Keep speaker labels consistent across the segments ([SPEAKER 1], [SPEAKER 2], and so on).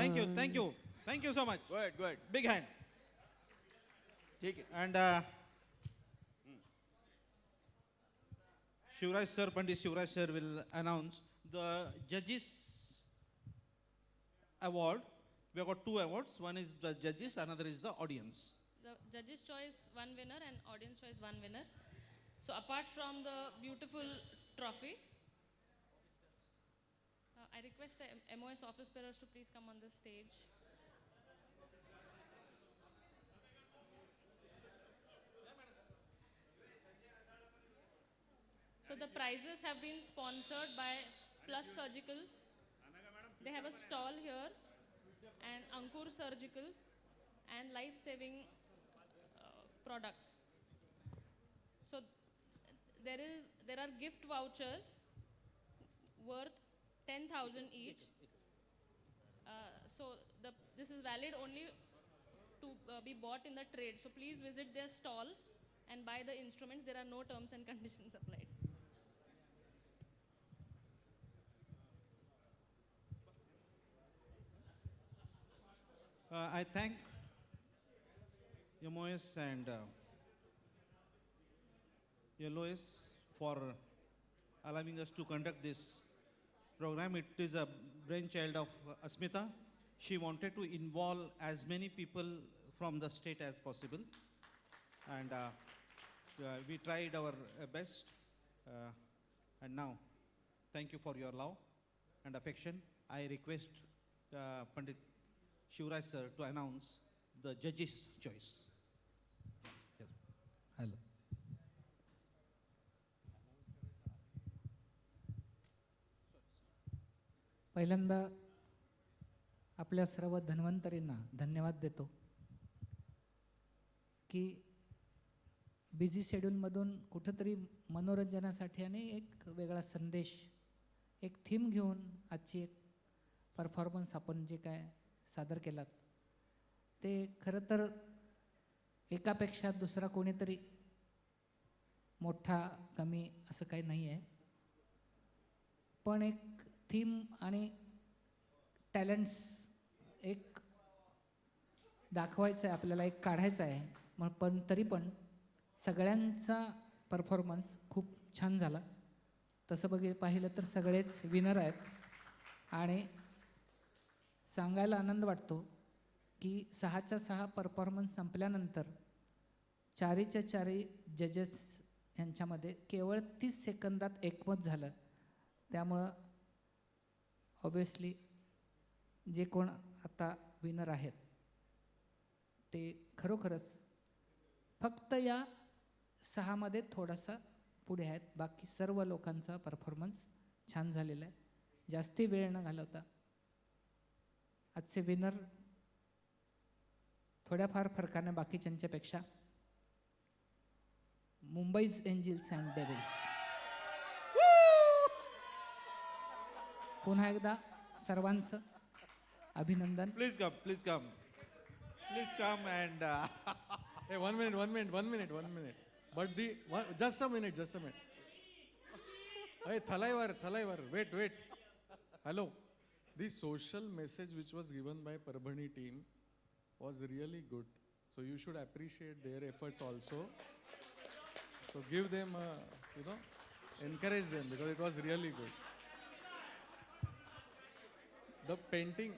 [SPEAKER 1] Thank you, thank you. Thank you so much.
[SPEAKER 2] Good good
[SPEAKER 1] Big hand.
[SPEAKER 2] ठीक आहे.
[SPEAKER 1] And Shivraj sir, Pandit Shivraj sir will announce the judges award. We have got two awards. One is the judges, another is the audience.
[SPEAKER 3] The judges' choice one winner and audience choice one winner. So apart from the beautiful trophy, I request the MOS office bearers to please come on the stage. So the prizes have been sponsored by Plus Surgicals. They have a stall here, and Ankur Surgicals and life-saving products. So there are gift vouchers worth 10,000 each. So this is valid only to be bought in the trade. So please visit their stall and buy the instruments. There are no terms and conditions applied.
[SPEAKER 1] I thank MOS and LOS for allowing us to conduct this program. It is a brainchild of Asmita. She wanted to involve as many people from the state as possible, and we tried our best. And now, thank you for your love and affection. I request Pandit Shivraj sir to announce the judges' choice. Yes.
[SPEAKER 4] Hello. पहिल्यांदा आपल्या सर्व धन्वंतरींना धन्यवाद देतो की busy शेड्यूलमधून कुठंतरी मनोरंजनासाठी आणि एक वेगळा संदेश, एक थीम घेऊन आजची एक परफॉर्मन्स आपण जे काय सादर केलात ते खरं तर एकापेक्षा दुसरा कोणीतरी मोठा कमी असं काही नाही आहे, पण एक थीम आणि टॅलेंट्स एक दाखवायचं आहे आपल्याला, एक काढायचं आहे. मग पण तरी पण सगळ्यांचा परफॉर्मन्स खूप छान झाला. तसं पाहिलं तर सगळेच विनर आहेत आणि सांगायला आनंद वाटतो की 6च्या 6 परफॉर्मन्स संपल्यानंतर चारीच्या चारी जजेस यांच्यामध्ये केवळ 30 सेकंदात एकमत झालं. त्यामुळं ऑब्वियसली जे कोण आता विनर आहेत ते खरोखरच फक्त या 6मध्ये थोडासा पुढे आहेत. बाकी सर्व लोकांचा परफॉर्मन्स छान झालेला आहे. जास्ती वेळ न घालवता आजचे विनर थोड्याफार फरकाने बाकीच्यांच्यापेक्षा मुंबईज एंजिल्स अँड डेव्हिल्स. पुन्हा एकदा सर्वांचं अभिनंदन.
[SPEAKER 1] Please come, please come. Please come and
[SPEAKER 5] Hey, one minute. But just a minute. Hey, Thalaivar, wait. Hello. The social message which was given by Parbhani team was really good. So you should appreciate their efforts also. So give them, encourage them because it was really good. The painting,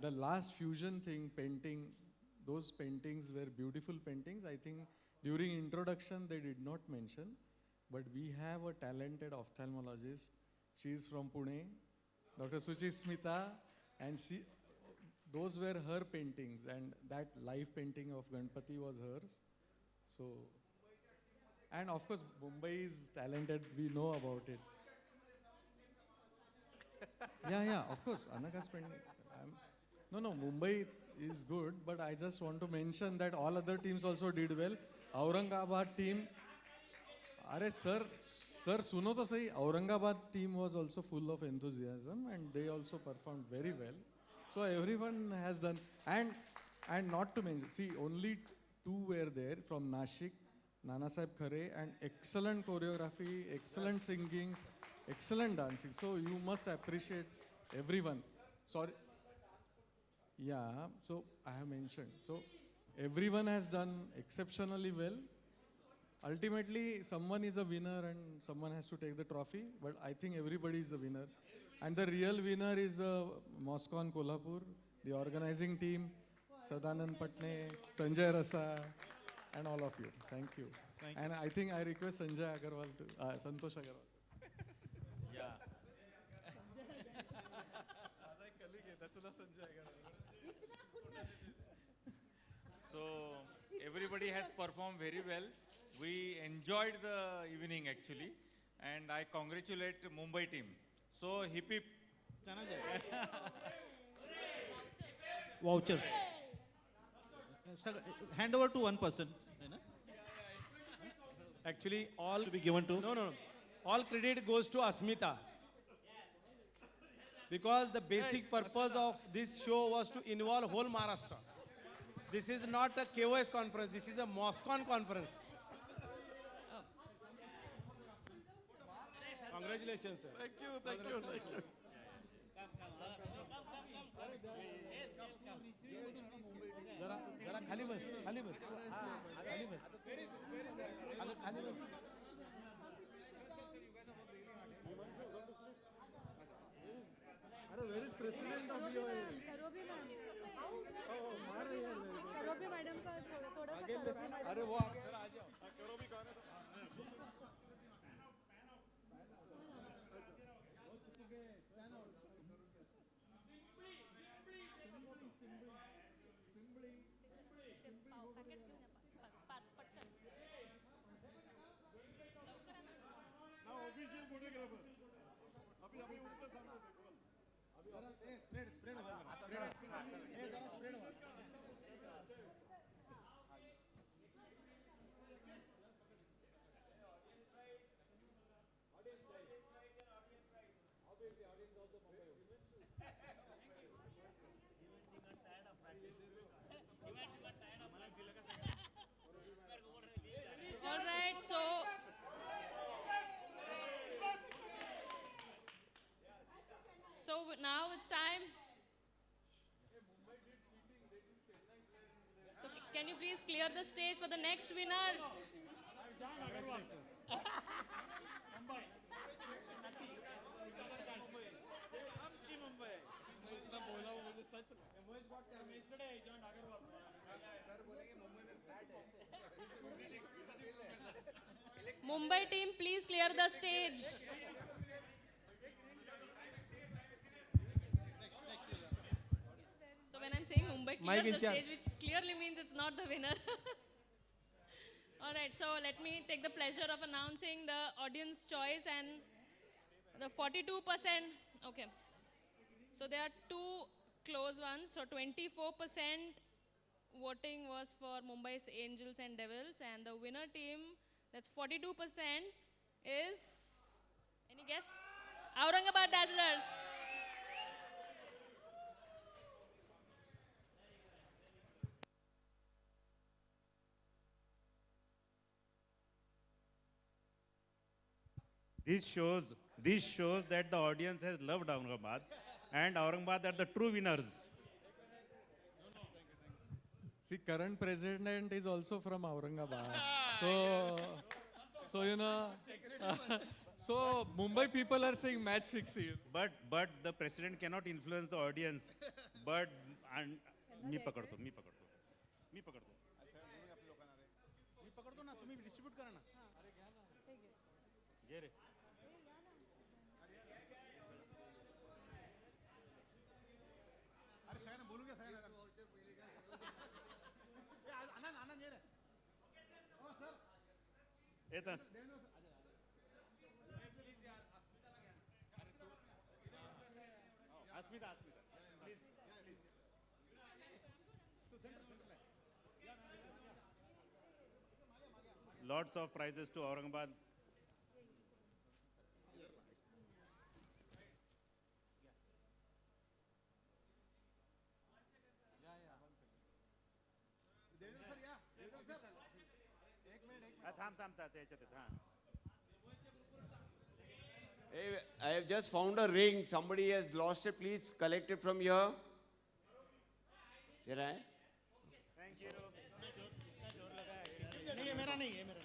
[SPEAKER 5] the last fusion thing, painting, those paintings were beautiful paintings. I think during introduction they did not mention, but we have a talented ophthalmologist. She is from Pune, Dr. Suchismita, and those were her paintings, and that live painting of Ganpati was hers. So, and of course Mumbai is talented, we know about it. Yeah, of course, Anaka's painting. No, Mumbai is good, but I just want to mention that all other teams also did well. Aurangabad team, अरे sir, सुनो तो सही. Aurangabad team was also full of enthusiasm and they also performed very well. So everyone has done, and not to mention, see, only 2 were there from Nashik, Nana Sahib Khare, and excellent choreography, excellent singing, excellent dancing. So you must appreciate everyone. Sorry. Yeah, so I have mentioned. So everyone has done exceptionally well. Ultimately, someone is a winner and someone has to take the trophy, but I think everybody is a winner. And the real winner is Moscon Kolhapur, the organizing team, Sadanand Patne, Sanjay Rasa, and all of you. Thank you.
[SPEAKER 1] Thank
[SPEAKER 5] And I think I request Sanjay Agarwal to, Santosh Agarwal.
[SPEAKER 2] Yeah. So everybody has performed very well. We enjoyed the evening actually, and I congratulate Mumbai team. So hip hip.
[SPEAKER 1] Vouchers. Sir, hand over to one person. है ना?
[SPEAKER 6] Actually, all
[SPEAKER 1] To be given to.
[SPEAKER 6] no. All credit goes to Asmita. Because the basic purpose of this show was to involve whole Maharashtra. This is not a KOS conference, this is a MOSCON conference. Congratulations, sir. जरा खाली बस खाली बस खाली बस अगं खाली बस
[SPEAKER 7] करोबी मैडम का थोड़ा सा करोबी मैडम
[SPEAKER 6] अरे वो जरा आ जाओ
[SPEAKER 3] All right, so now it's time. So can you please clear the stage for the next winners? Mumbai team, please clear the stage. So when I'm saying Mumbai clear
[SPEAKER 6] Mike
[SPEAKER 3] the
[SPEAKER 6] in charge.
[SPEAKER 3] stage, which clearly means it's not the winner. All right, so let me take the pleasure of announcing the audience choice and the 42%. Okay. So there are two close ones. So 24% voting was for Mumbai's Angels and Devils, and the winner team, that's 42%, is, any guess? Aurangabad Dazzlers.
[SPEAKER 8] This shows that the audience has loved Aurangabad, and Aurangabad are the true winners.
[SPEAKER 5] See, current president is also from Aurangabad. So you know, so Mumbai people are saying match fixing.
[SPEAKER 8] But the president cannot influence the audience. But and मी पकडतो. मी पकडतो ना, तुम्ही distribute करा ना. घे रे. येतात. अस्मिता, please. Lots of prizes to Aurangabad. थांब त्याच्यात हां.
[SPEAKER 2] Hey, I have just found a ring. Somebody has lost it. Please collect it from here.
[SPEAKER 9] दे रहा है
[SPEAKER 8] नहीं ये मेरा नहीं है मेरा